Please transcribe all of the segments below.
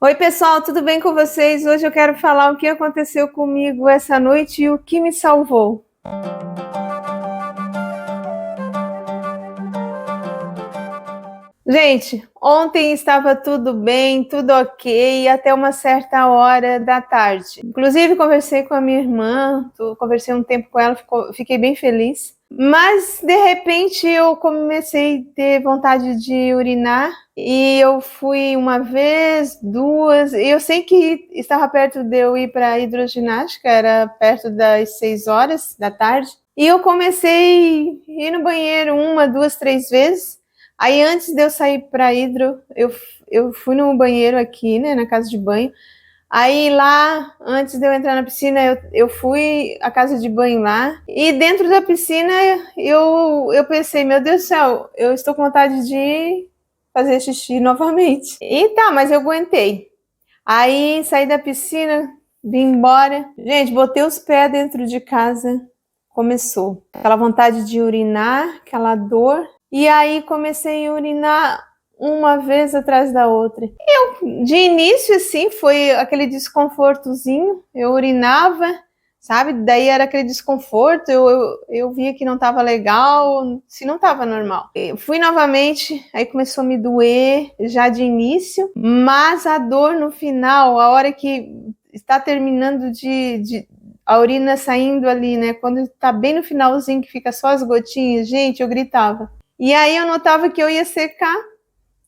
Oi, pessoal, tudo bem com vocês? Hoje eu quero falar o que aconteceu comigo essa noite e o que me salvou. Gente, ontem estava tudo bem, tudo ok, até uma certa hora da tarde. Inclusive, conversei com a minha irmã, conversei um tempo com ela, fiquei bem feliz. Mas, de repente, eu comecei a ter vontade de urinar e eu fui uma vez, duas, e eu sei que estava perto de eu ir para a hidroginástica, era perto das 6 horas da tarde, e eu comecei a ir no banheiro uma, duas, três vezes. Aí antes de eu sair para hidro, eu fui no banheiro aqui, né, na casa de banho. Aí lá, antes de eu entrar na piscina, eu fui à casa de banho lá. E dentro da piscina, eu pensei, meu Deus do céu, eu estou com vontade de fazer xixi novamente. E tá, mas eu aguentei. Aí saí da piscina, vim embora. Gente, botei os pés dentro de casa, começou. Aquela vontade de urinar, aquela dor. E aí comecei a urinar uma vez atrás da outra. De início, assim, foi aquele desconfortozinho. Eu urinava, sabe? Daí era aquele desconforto. Eu via que não estava legal, se não estava normal. Eu fui novamente, aí começou a me doer já de início, mas a dor no final, a hora que está terminando a urina saindo ali, né? Quando está bem no finalzinho, que fica só as gotinhas, gente, eu gritava. E aí eu notava que eu ia secar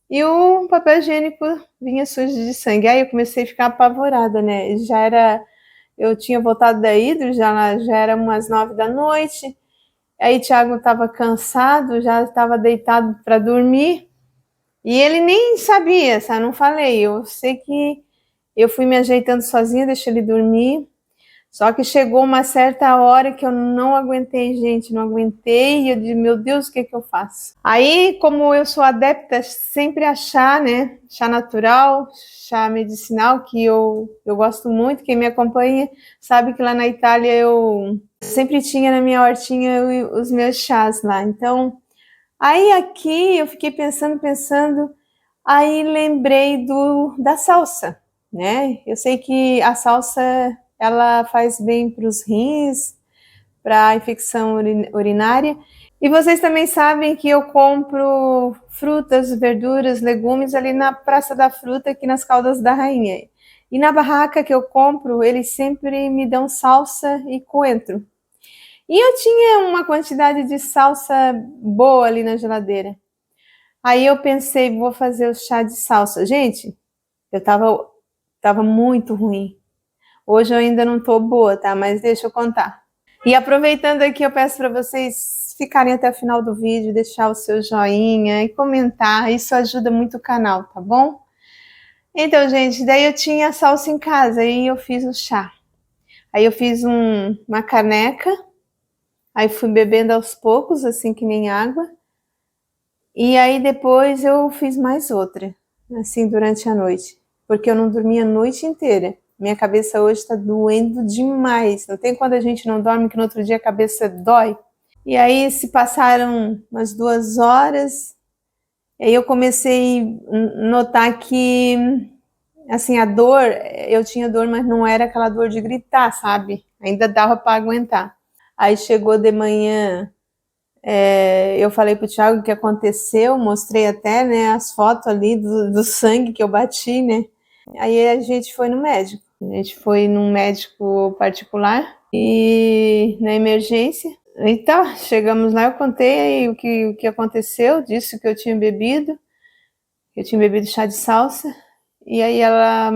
e o papel higiênico vinha sujo de sangue. Aí eu comecei a ficar apavorada, né? Eu tinha voltado da hidro, já era umas 9 da noite. Aí Thiago estava cansado, já estava deitado para dormir. E ele nem sabia, sabe? Não falei. Eu sei que eu fui me ajeitando sozinha, deixei ele dormir. Só que chegou uma certa hora que eu não aguentei, gente, não aguentei, e eu disse, meu Deus, o que eu faço? Aí, como eu sou adepta sempre a chá, né, chá natural, chá medicinal, que eu gosto muito, quem me acompanha sabe que lá na Itália eu sempre tinha na minha hortinha os meus chás lá, então, aí aqui eu fiquei pensando, aí lembrei da salsa, né, eu sei que a salsa ela faz bem para os rins, para a infecção urinária. E vocês também sabem que eu compro frutas, verduras, legumes ali na Praça da Fruta, aqui nas Caldas da Rainha. E na barraca que eu compro, eles sempre me dão salsa e coentro. E eu tinha uma quantidade de salsa boa ali na geladeira. Aí eu pensei, vou fazer o chá de salsa. Gente, eu tava muito ruim. Hoje eu ainda não tô boa, tá? Mas deixa eu contar. E aproveitando aqui, eu peço para vocês ficarem até o final do vídeo, deixar o seu joinha e comentar. Isso ajuda muito o canal, tá bom? Então, gente, daí eu tinha salsa em casa e eu fiz o chá. Aí eu fiz uma caneca, aí fui bebendo aos poucos, assim que nem água. E aí depois eu fiz mais outra, assim, durante a noite. Porque eu não dormia a noite inteira. Minha cabeça hoje está doendo demais. Não tem quando a gente não dorme que no outro dia a cabeça dói. E aí se passaram umas 2 horas, e aí eu comecei a notar que, assim, a dor, eu tinha dor, mas não era aquela dor de gritar, sabe? Ainda dava para aguentar. Aí chegou de manhã, eu falei pro Thiago o que aconteceu, mostrei até, né, as fotos ali do sangue que eu bati, né? Aí a gente foi no médico. A gente foi num médico particular e na emergência. Então, chegamos lá, eu contei aí o que aconteceu, disse que eu tinha bebido chá de salsa, e aí ela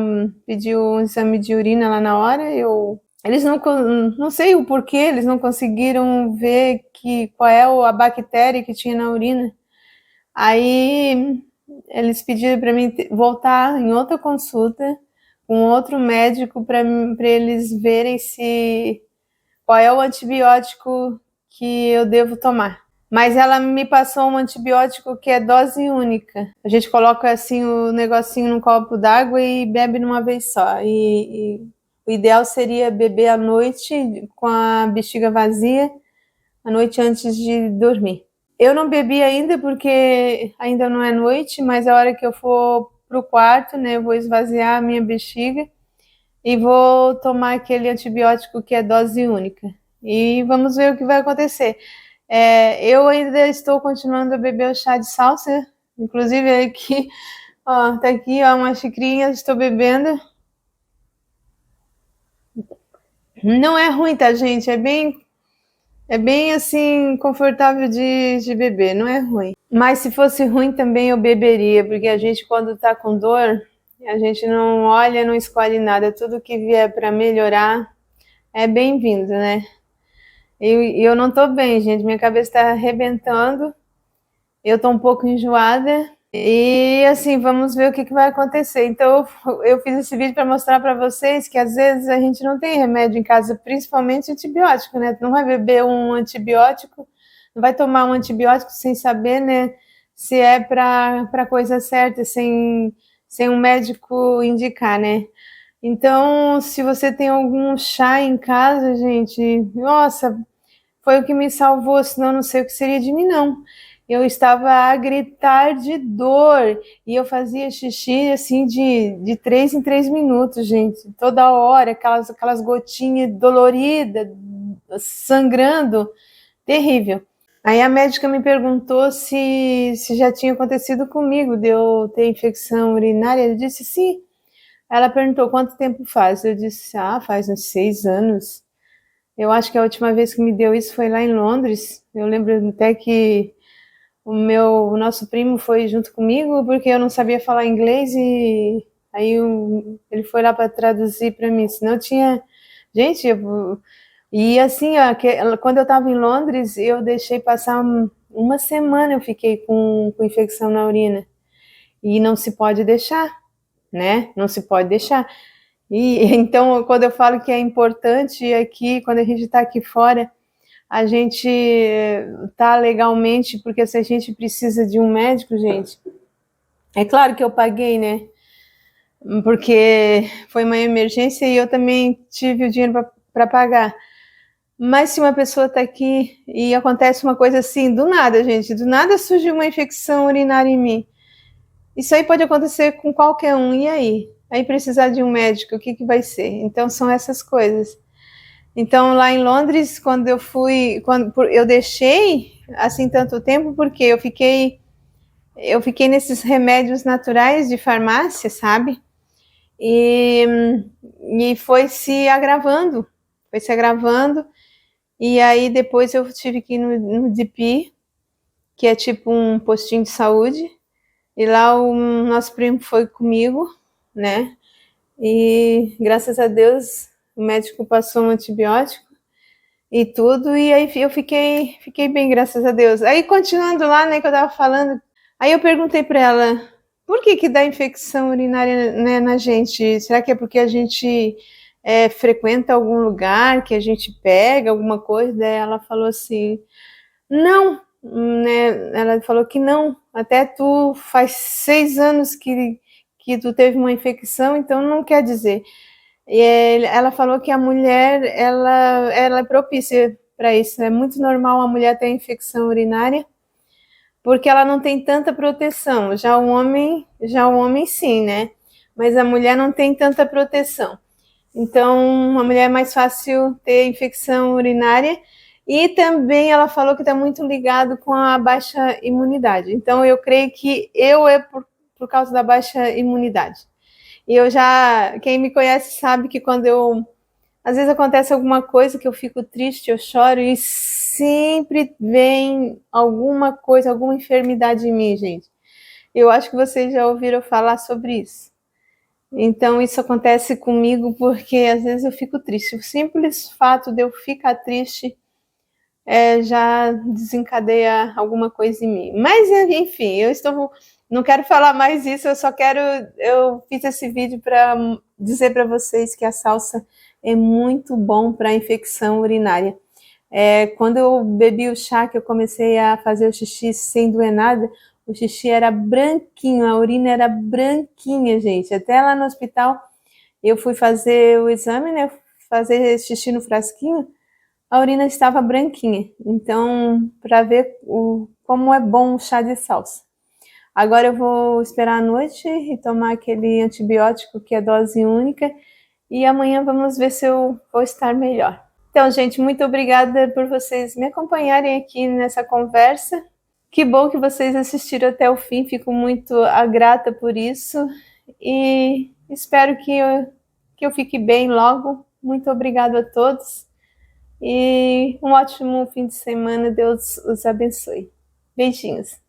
pediu um exame de urina lá na hora, eles não sei o porquê, eles não conseguiram ver qual é a bactéria que tinha na urina. Aí eles pediram para mim voltar em outra consulta com outro médico para eles verem qual é o antibiótico que eu devo tomar. Mas ela me passou um antibiótico que é dose única. A gente coloca assim o negocinho num copo d'água e bebe numa vez só. E o ideal seria beber à noite com a bexiga vazia, à noite antes de dormir. Eu não bebi ainda porque ainda não é noite, mas a hora que eu for pro quarto, né? Eu vou esvaziar a minha bexiga e vou tomar aquele antibiótico que é dose única. E vamos ver o que vai acontecer. Eu ainda estou continuando a beber o chá de salsa, inclusive aqui, ó, tá aqui, ó, uma xicrinha, estou bebendo. Não é ruim, tá, gente? É bem assim, confortável de beber, não é ruim. Mas se fosse ruim também eu beberia, porque a gente quando tá com dor, a gente não olha, não escolhe nada. Tudo que vier para melhorar é bem-vindo, né? E eu não tô bem, gente. Minha cabeça tá arrebentando. Eu tô um pouco enjoada. E assim, vamos ver o que vai acontecer. Então, eu fiz esse vídeo para mostrar para vocês que às vezes a gente não tem remédio em casa, principalmente antibiótico, né? Tu não vai beber um antibiótico, não vai tomar um antibiótico sem saber, né, se é para coisa certa, sem um médico indicar, né? Então, se você tem algum chá em casa, gente, nossa, foi o que me salvou, senão não sei o que seria de mim, não. Eu estava a gritar de dor e eu fazia xixi assim de 3 em 3 minutos, gente. Toda hora, aquelas gotinhas doloridas, sangrando, terrível. Aí a médica me perguntou se já tinha acontecido comigo, de eu ter infecção urinária. Eu disse sim. Ela perguntou quanto tempo faz. Eu disse, faz uns 6 anos. Eu acho que a última vez que me deu isso foi lá em Londres. Eu lembro até que o nosso primo foi junto comigo porque eu não sabia falar inglês e aí ele foi lá para traduzir para mim. Senão tinha, gente, e assim, ó, quando eu estava em Londres, eu deixei passar uma semana. Eu fiquei com infecção na urina e não se pode deixar, né? Não se pode deixar. E então, quando eu falo que é importante aqui, quando a gente está aqui fora, a gente tá legalmente, porque se a gente precisa de um médico, gente, é claro que eu paguei, né? Porque foi uma emergência e eu também tive o dinheiro para pagar. Mas se uma pessoa está aqui e acontece uma coisa assim, do nada, gente, do nada surge uma infecção urinária em mim. Isso aí pode acontecer com qualquer um, e aí? Aí precisar de um médico, o que vai ser? Então são essas coisas. Então lá em Londres, quando eu deixei assim tanto tempo, porque eu fiquei nesses remédios naturais de farmácia, sabe? E, e foi se agravando, e aí depois eu tive que ir no DP, que é tipo um postinho de saúde, e lá o nosso primo foi comigo, né? E graças a Deus o médico passou um antibiótico e tudo, e aí eu fiquei bem, graças a Deus. Aí continuando lá, né, que eu tava falando, aí eu perguntei para ela, por que dá infecção urinária, né, na gente? Será que é porque a gente frequenta algum lugar, que a gente pega alguma coisa? Daí ela falou assim, não, né, ela falou que não, até tu faz 6 anos que tu teve uma infecção, então não quer dizer. E ela falou que a mulher, ela é propícia para isso. É muito normal a mulher ter infecção urinária, porque ela não tem tanta proteção. Já o homem sim, né? Mas a mulher não tem tanta proteção. Então, a mulher é mais fácil ter infecção urinária. E também ela falou que está muito ligado com a baixa imunidade. Então, eu creio que é por causa da baixa imunidade. E quem me conhece sabe que às vezes acontece alguma coisa que eu fico triste, eu choro e sempre vem alguma coisa, alguma enfermidade em mim, gente. Eu acho que vocês já ouviram falar sobre isso. Então isso acontece comigo porque às vezes eu fico triste. O simples fato de eu ficar triste já desencadeia alguma coisa em mim. Mas enfim, não quero falar mais isso, eu fiz esse vídeo para dizer para vocês que a salsa é muito bom para infecção urinária. Quando eu bebi o chá, que eu comecei a fazer o xixi sem doer nada, o xixi era branquinho, a urina era branquinha, gente. Até lá no hospital eu fui fazer o exame, né? Fazer xixi no frasquinho, a urina estava branquinha. Então, para ver como é bom o chá de salsa. Agora eu vou esperar a noite e tomar aquele antibiótico que é dose única, e amanhã vamos ver se eu vou estar melhor. Então, gente, muito obrigada por vocês me acompanharem aqui nessa conversa. Que bom que vocês assistiram até o fim, fico muito grata por isso e espero que eu fique bem logo. Muito obrigada a todos e um ótimo fim de semana. Deus os abençoe. Beijinhos.